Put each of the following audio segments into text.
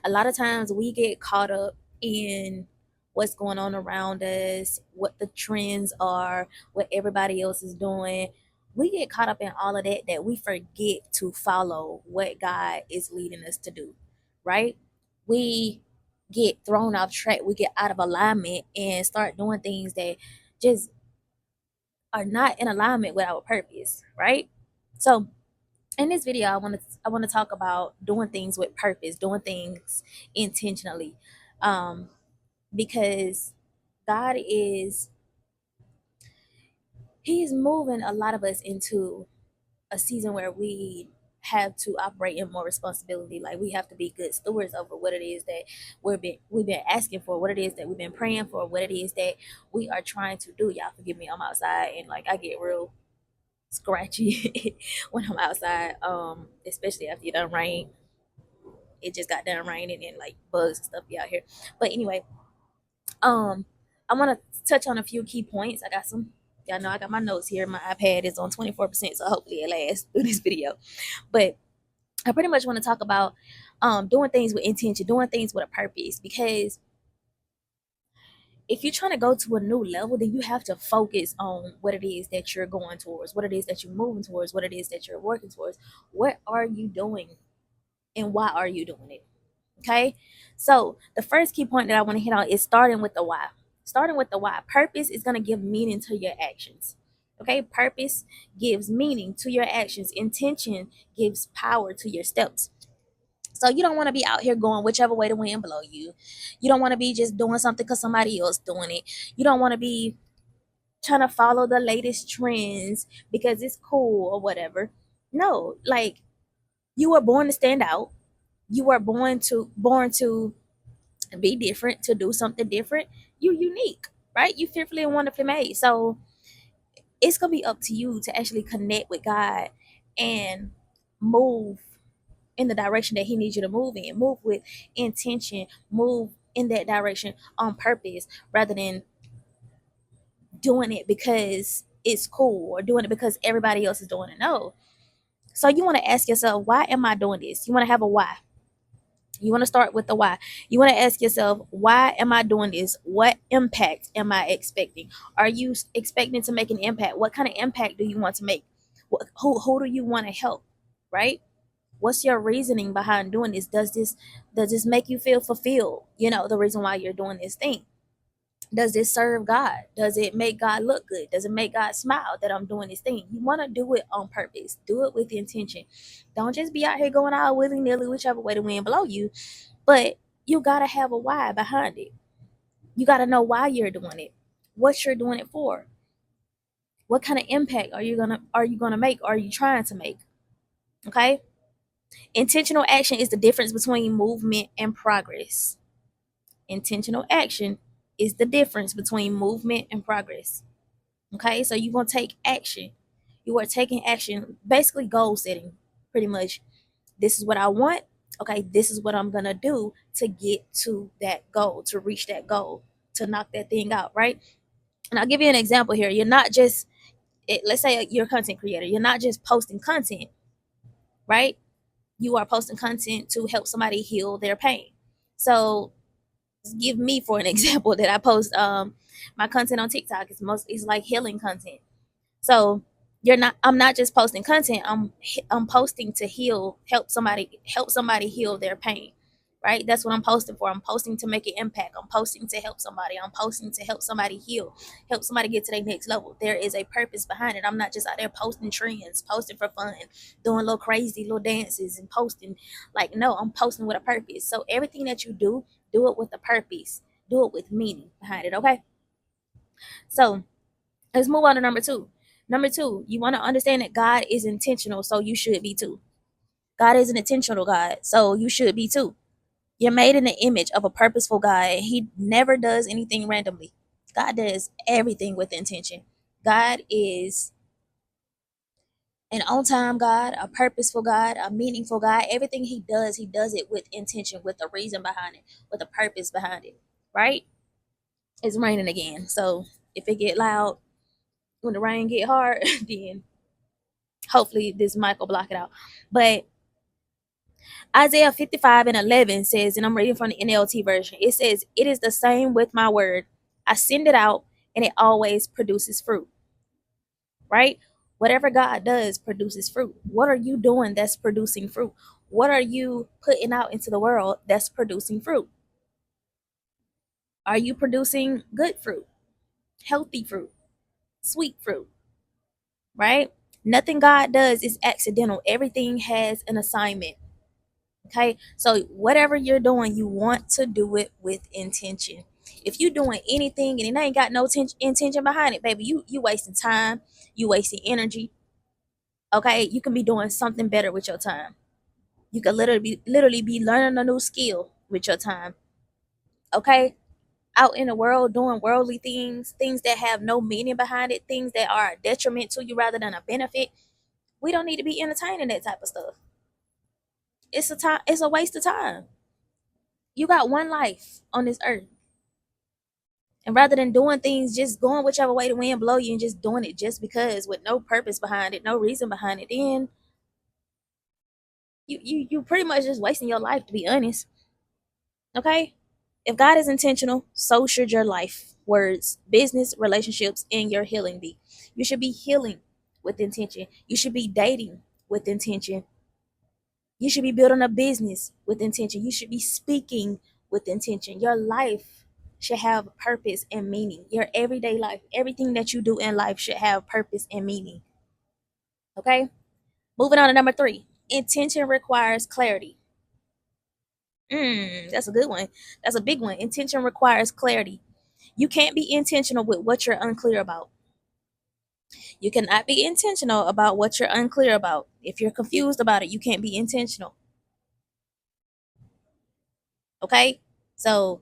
A lot of times we get caught up in what's going on around us, what the trends are, what everybody else is doing. We get caught up in all of that that we forget to follow what God is leading us to do, right? We get thrown off track, we get out of alignment and start doing things that just are not in alignment with our purpose, right? So in this video, I want to talk about doing things with purpose, doing things intentionally, um, because God is He is moving a lot of us into a season where we have to operate in more responsibility. Like we have to be good stewards over what it is that we've been asking for, what it is that we've been praying for, what it is that we are trying to do. Y'all forgive me, I'm outside and like I get real scratchy when I'm outside, especially after it done rain. It just got done raining and like bugs and stuff be out here. But anyway, um, I want to touch on a few key points. I got some. Y'all know I got my notes here. My iPad is on 24%, so hopefully it lasts through this video. But I pretty much want to talk about doing things with intention, doing things with a purpose. Because if you're trying to go to a new level, then you have to focus on what it is that you're going towards, what it is that you're moving towards, what it is that you're working towards. What are you doing and why are you doing it? Okay. So the first key point that I want to hit on is starting with the why. Starting with the why. Purpose is going to give meaning to your actions. Okay. Purpose gives meaning to your actions. Intention gives power to your steps. So you don't want to be out here going whichever way the wind blow you. You don't want to be just doing something because somebody else doing it. You don't want to be trying to follow the latest trends because it's cool or whatever. No, like you were born to stand out. You were born to be different, to do something different. You unique, right? You fearfully and wonderfully made. So it's gonna be up to you to actually connect with God and move in the direction that He needs you to move in. Move with intention. Move in that direction on purpose, rather than doing it because it's cool or doing it because everybody else is doing it. No. So you want to ask yourself, why am I doing this? You want to have a why. You want to start with the why. You want to ask yourself, why am I doing this? What impact am I expecting? Are you expecting to make an impact? What kind of impact do you want to make? Who do you want to help? Right? What's your reasoning behind doing this? Does this make you feel fulfilled? You know, the reason why you're doing this thing. Does this serve God? Does it make God look good? Does it make God smile that I'm doing this thing? You want to do it on purpose. Do it with intention. Don't just be out here going out willy nilly, whichever way the wind blow you. But you gotta have a why behind it. You gotta know why you're doing it, what you're doing it for, what kind of impact are you gonna make? Are you trying to make? Okay. Intentional action is the difference between movement and progress. Intentional action is the difference between movement and progress. Okay, so you're gonna take action. You are taking action, basically goal setting, pretty much. This is what I want. Okay, this is what I'm gonna do to get to that goal, to reach that goal, to knock that thing out, right? And I'll give you an example here. You're not just let's say you're a content creator. You're not just posting content, right? You are posting content to help somebody heal their pain. So give me for an example that I post my content on TikTok is it's like healing content. So I'm not just posting content. I'm posting to help somebody heal their pain. Right? That's what I'm posting for. I'm posting to make an impact. I'm posting to help somebody. I'm posting to help somebody heal, help somebody get to their next level. There is a purpose behind it. I'm not just out there posting trends, posting for fun, doing little crazy little dances and posting. Like, no, I'm posting with a purpose. So everything that you do it with a purpose. Do it with meaning behind it. Okay. So let's move on to number two. Number two, you want to understand that God is intentional, so you should be too. God is an intentional God, so you should be too. You're made in the image of a purposeful God. He never does anything randomly. God does everything with intention. God is an on time God, a purposeful God, a meaningful God. Everything He does it with intention, with a reason behind it, with a purpose behind it, right? It's raining again. So if it get loud, when the rain get hard, then hopefully this mic will block it out. But Isaiah 55:11 says, and I'm reading from the NLT version, it says, "It is the same with my word. I send it out and it always produces fruit." Right? Whatever God does produces fruit. What are you doing that's producing fruit? What are you putting out into the world that's producing fruit? Are you producing good fruit, healthy fruit, sweet fruit? Right? Nothing God does is accidental. Everything has an assignment. Okay, so whatever you're doing, you want to do it with intention. If you're doing anything and it ain't got no intention behind it, baby, you wasting time, you wasting energy. Okay, you can be doing something better with your time. You could literally be learning a new skill with your time. Okay, out in the world doing worldly things, things that have no meaning behind it, things that are a detriment to you rather than a benefit. We don't need to be entertaining that type of stuff. It's a time. It's a waste of time. You got one life on this earth. And rather than doing things, just going whichever way the wind blow you and just doing it just because with no purpose behind it, no reason behind it, then you pretty much just wasting your life, to be honest. Okay? If God is intentional, so should your life, words, business, relationships, and your healing be. You should be healing with intention. You should be dating with intention. You should be building a business with intention. You should be speaking with intention. Your life should have purpose and meaning. Your everyday life, everything that you do in life should have purpose and meaning. Okay? Moving on to number 3. Intention requires clarity. That's a good one. That's a big one. Intention requires clarity. You can't be intentional with what you're unclear about. You cannot be intentional about what you're unclear about. If you're confused about it, you can't be intentional. Okay? So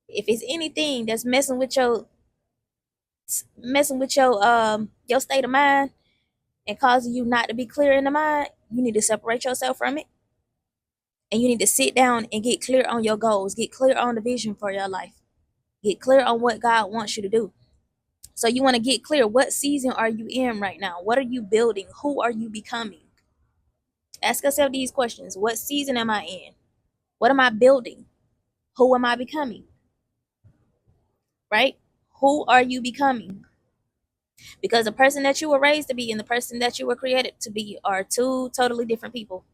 if it's anything that's messing with your state of mind and causing you not to be clear in the mind, you need to separate yourself from it. And you need to sit down and get clear on your goals, get clear on the vision for your life, get clear on what God wants you to do. So you want to get clear. What season are you in right now? What are you building? Who are you becoming? Ask yourself these questions. What season am I in? What am I building? Who am I becoming? Right? Who are you becoming? Because the person that you were raised to be and the person that you were created to be are two totally different people.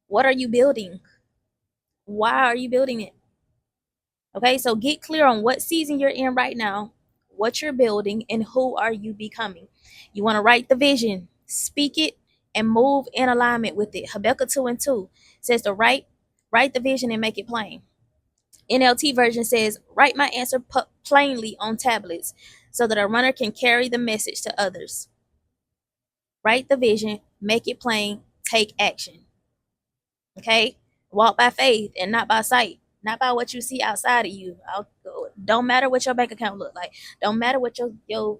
What are you building? Why are you building it? Okay, so get clear on what season you're in right now, what you're building, and who are you becoming. You want to write the vision, speak it, and move in alignment with it. Habakkuk 2:2 says to write the vision and make it plain. NLT version says, write my answer plainly on tablets so that a runner can carry the message to others. Write the vision, make it plain, take action. Okay? Walk by faith and not by sight, not by what you see outside of you. Don't matter what your bank account look like. Don't matter what your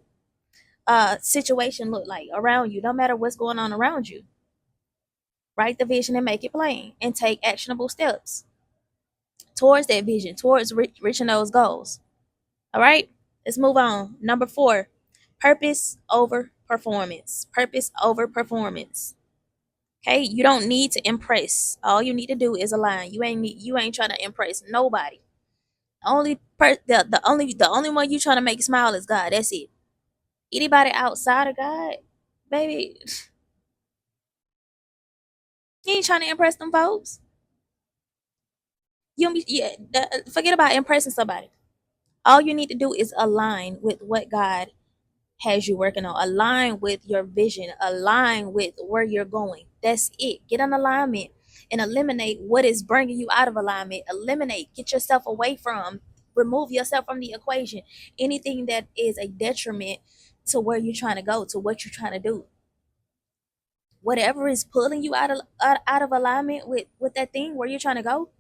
situation look like around you. Don't matter what's going on around you. Write the vision and make it plain and take actionable steps towards that vision, towards reaching those goals. All right? Let's move on. Number 4, purpose over performance. Purpose over performance. Okay, you don't need to impress. All you need to do is align. You ain't trying to impress nobody. The only one you trying to make smile is God. That's it. Anybody outside of God, baby, you ain't trying to impress them folks. You don't be, yeah, forget about impressing somebody. All you need to do is align with what God has you working on. Align with your vision. Align with where you're going. That's it. Get an alignment and eliminate what is bringing you out of alignment. Eliminate. Get yourself away from. Remove yourself from the equation. Anything that is a detriment to where you're trying to go, to what you're trying to do. Whatever is pulling you out of alignment with that thing where you're trying to go,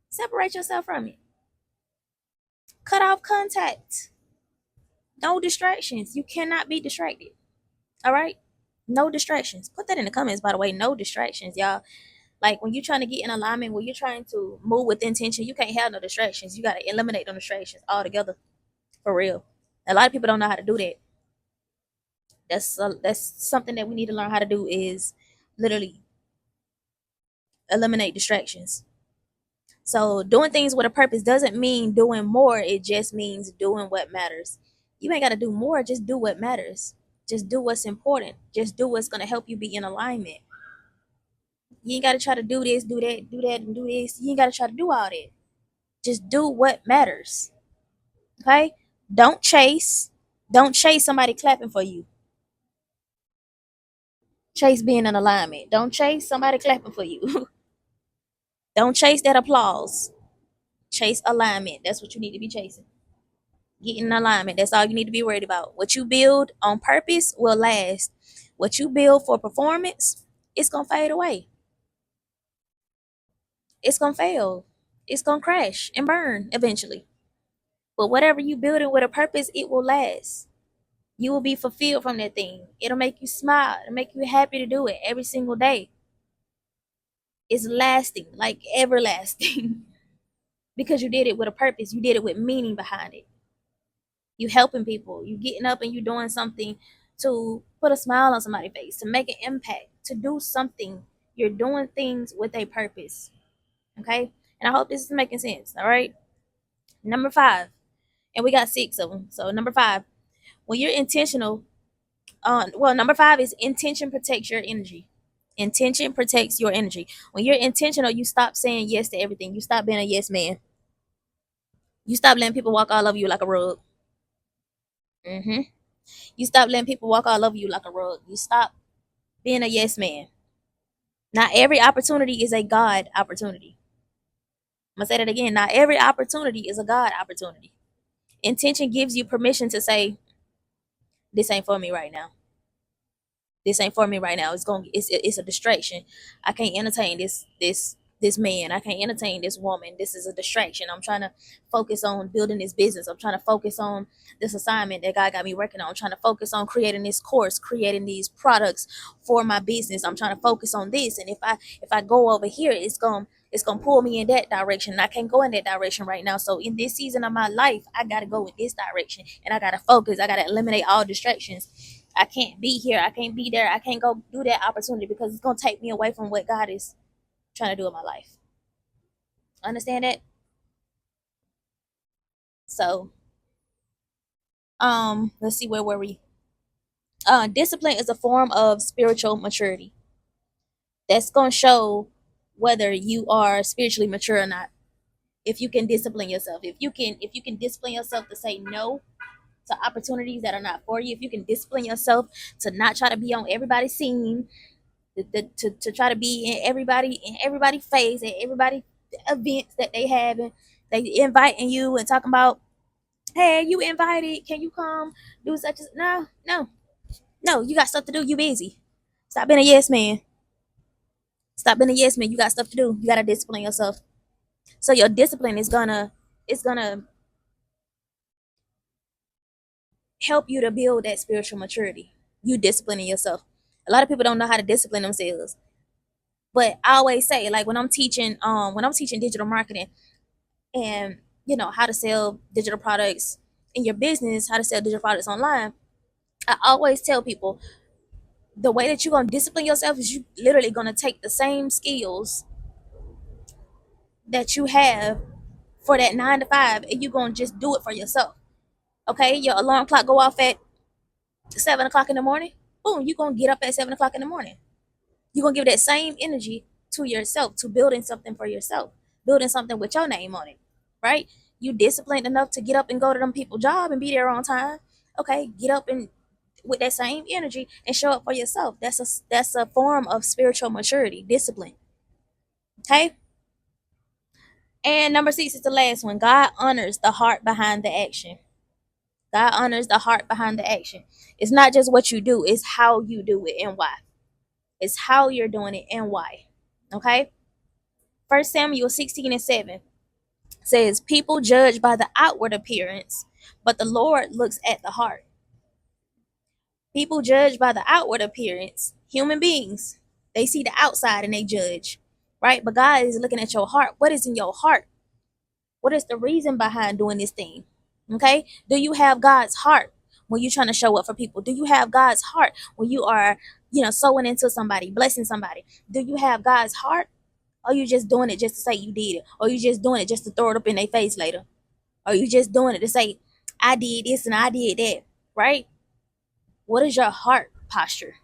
separate yourself from it. Cut off contact. No distractions. You cannot be distracted. All right? No distractions. Put that in the comments, by the way. No distractions, y'all. Like when you're trying to get in alignment, when you're trying to move with intention, you can't have no distractions. You got to eliminate them distractions altogether. For real. A lot of people don't know how to do that. That's something that we need to learn how to do is literally eliminate distractions. So doing things with a purpose doesn't mean doing more. It just means doing what matters. You ain't got to do more. Just do what matters. Just do what's important. Just do what's going to help you be in alignment. You ain't got to try to do that, and do this. You ain't got to try to do all that. Just do what matters. Okay? Don't chase. Don't chase somebody clapping for you. Chase being in alignment. Don't chase somebody clapping for you. Don't chase that applause. Chase alignment. That's what you need to be chasing. Get in alignment. That's all you need to be worried about. What you build on purpose will last. What you build for performance, it's gonna fade away. It's gonna fail. It's gonna crash and burn eventually. But whatever you building with a purpose, it will last. You will be fulfilled from that thing. It'll make you smile. It'll make you happy to do it every single day. It's lasting, like everlasting. Because you did it with a purpose. You did it with meaning behind it. You helping people. You getting up and you doing something to put a smile on somebody's face, to make an impact, to do something. You're doing things with a purpose. Okay? And I hope this is making sense. All right. Number 5. And we got 6 of them. So number 5, when you're intentional, number 5 is intention protects your energy. Intention protects your energy. When you're intentional, you stop saying yes to everything. You stop being a yes man. You stop letting people walk all over you like a rug. hmm You stop letting people walk all over you like a rug. You stop being a yes man. Not every opportunity is a God opportunity. I'm gonna say that again. Not every opportunity is a God opportunity. Intention gives you permission to say, "This ain't for me right now. This ain't for me right now. It's a distraction. I can't entertain this man. I can't entertain this woman. This is a distraction. I'm trying to focus on building this business. I'm trying to focus on this assignment that God got me working on. I'm trying to focus on creating this course, creating these products for my business. I'm trying to focus on this. And if I go over here, it's gonna pull me in that direction. And I can't go in that direction right now. So in this season of my life, I gotta go in this direction and I gotta focus. I gotta eliminate all distractions. I can't be here. I can't be there. I can't go do that opportunity because it's gonna take me away from what God is trying to do in my life. Understand that? So, let's see, where were we? Discipline is a form of spiritual maturity. That's gonna show whether you are spiritually mature or not. If you can discipline yourself, if you can discipline yourself to say no to opportunities that are not for you, if you can discipline yourself to not try to be on everybody's scene, to try to be in everybody face and everybody events that they have, and they inviting you and talking about, hey, you invited, can you come do such as, no, you got stuff to do, you busy. Stop being a yes man. Stop being a yes man. You got stuff to do. You got to discipline yourself. So your discipline is gonna help you to build that spiritual maturity. You disciplining yourself. A lot of people don't know how to discipline themselves. But I always say, like, when I'm teaching digital marketing, and how to sell digital products in your business, how to sell digital products online, I always tell people the way that you're gonna discipline yourself is you literally gonna take the same skills that you have for that 9 to 5, and you're gonna just do it for yourself. Okay, your alarm clock go off at 7 o'clock in the morning. Boom, you're gonna get up at 7 o'clock in the morning. You're gonna give that same energy to yourself, to building something for yourself, building something with your name on it, right? You disciplined enough to get up and go to them people's job and be there on time. Okay, get up and with that same energy and show up for yourself. That's a form of spiritual maturity, discipline. Okay. And number 6 is the last one. God honors the heart behind the action. God honors the heart behind the action. It's not just what you do, it's how you do it and why. It's how you're doing it and why. Okay. 1 Samuel 16:7 says, people judge by the outward appearance, but the Lord looks at the heart. People judge by the outward appearance. Human beings, they see the outside and they judge, right? But God is looking at your heart. What is in your heart? What is the reason behind doing this thing? Okay. Do you have God's heart when you're trying to show up for people? Do you have God's heart when you are, sowing into somebody, blessing somebody? Do you have God's heart Or you just doing it just to say you did it? Or you just doing it just to throw it up in their face later? Or you just doing it to say, I did this and I did that, right? What is your heart posture?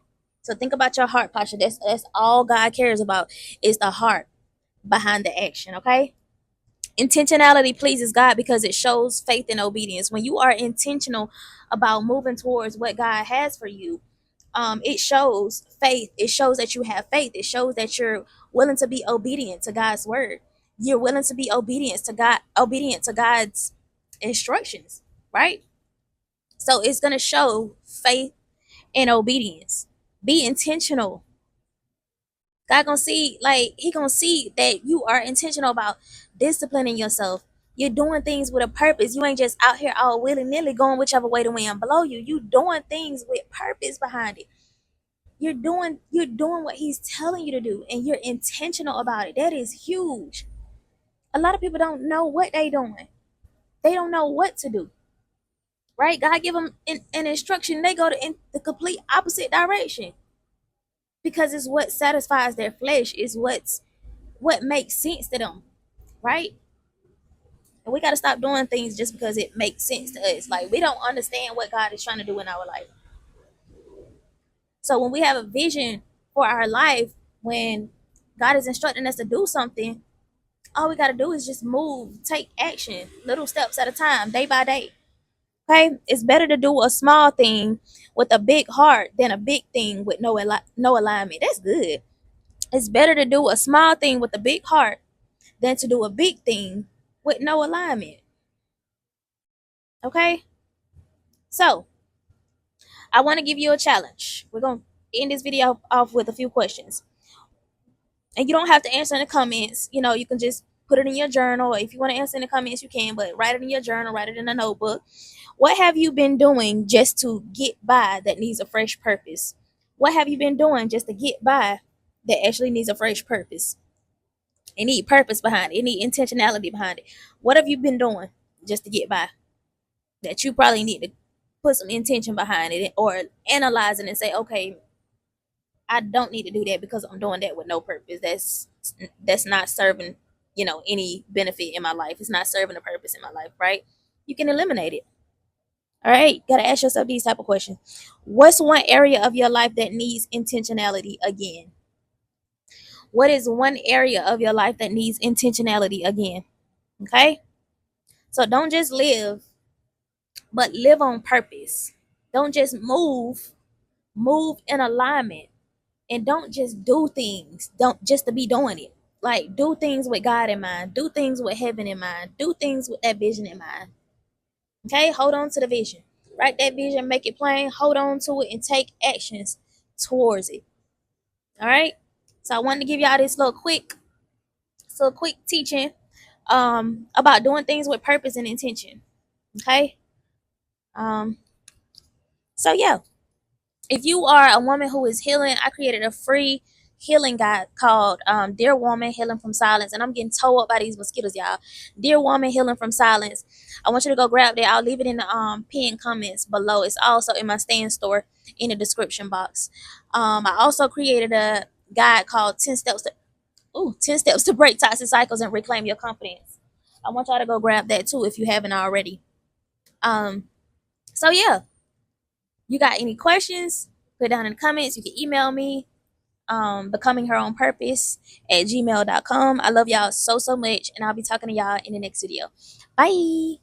So think about your heart posture. That's all God cares about is the heart behind the action, okay? Intentionality pleases God because it shows faith and obedience. When you are intentional about moving towards what God has for you, it shows faith. It shows that you have faith. It shows that you're willing to be obedient to God's word. You're willing to be obedient to God's instructions, right? So it's gonna show faith and obedience. Be intentional. God gonna see, like He gonna see that you are intentional about disciplining yourself. You're doing things with a purpose. You ain't just out here all willy nilly going whichever way the wind blow you. You doing things with purpose behind it. You're doing what He's telling you to do, and you're intentional about it. That is huge. A lot of people don't know what they doing. They don't know what to do. Right? God give them an instruction. They go in the complete opposite direction because it's what satisfies their flesh. Is what makes sense to them. Right? And we got to stop doing things just because it makes sense to us. Like we don't understand what God is trying to do in our life. So when we have a vision for our life, when God is instructing us to do something, all we got to do is just move, take action, little steps at a time, day by day. Okay? It's better to do a small thing with a big heart than a big thing with no alignment. That's good. It's better to do a small thing with a big heart than to do a big thing with no alignment. Okay? So, I want to give you a challenge. We're going to end this video off with a few questions. And you don't have to answer in the comments. You can just put it in your journal. If you want to answer in the comments, you can, but write it in your journal, write it in a notebook. What have you been doing just to get by that needs a fresh purpose? What have you been doing just to get by that actually needs a fresh purpose? It need purpose behind it. It need intentionality behind it. What have you been doing just to get by that you probably need to put some intention behind it, or analyze it and say, okay, I don't need to do that because I'm doing that with no purpose. That's not serving, any benefit in my life. It's not serving a purpose in my life, right? You can eliminate it. All right, gotta ask yourself these type of questions. What's one area of your life that needs intentionality again? What is one area of your life that needs intentionality again? Okay, so don't just live, but live on purpose. Don't just move in alignment, and don't just do things don't just to be doing it. Like, do things with God in mind, do things with heaven in mind, do things with that vision in mind. Okay, hold on to the vision, write that vision, make it plain, hold on to it, and take actions towards it. All right, so I wanted to give y'all this little quick teaching about doing things with purpose and intention. Okay, um so yeah, if you are a woman who is healing, I created a free healing guide called Dear Woman Healing from Silence. And I'm getting towed up by these mosquitoes, y'all. Dear Woman Healing from Silence. I want you to go grab that. I'll leave it in the pinned comments below. It's also in my stand store in the description box. I also created a guide called 10 Steps to Break Toxic Cycles and Reclaim Your Confidence. I want y'all to go grab that too if you haven't already. Um, so yeah, you got any questions? Put it down in the comments. You can email me, becoming her own purpose at gmail.com. I love y'all so much, and I'll be talking to y'all in the next video. Bye.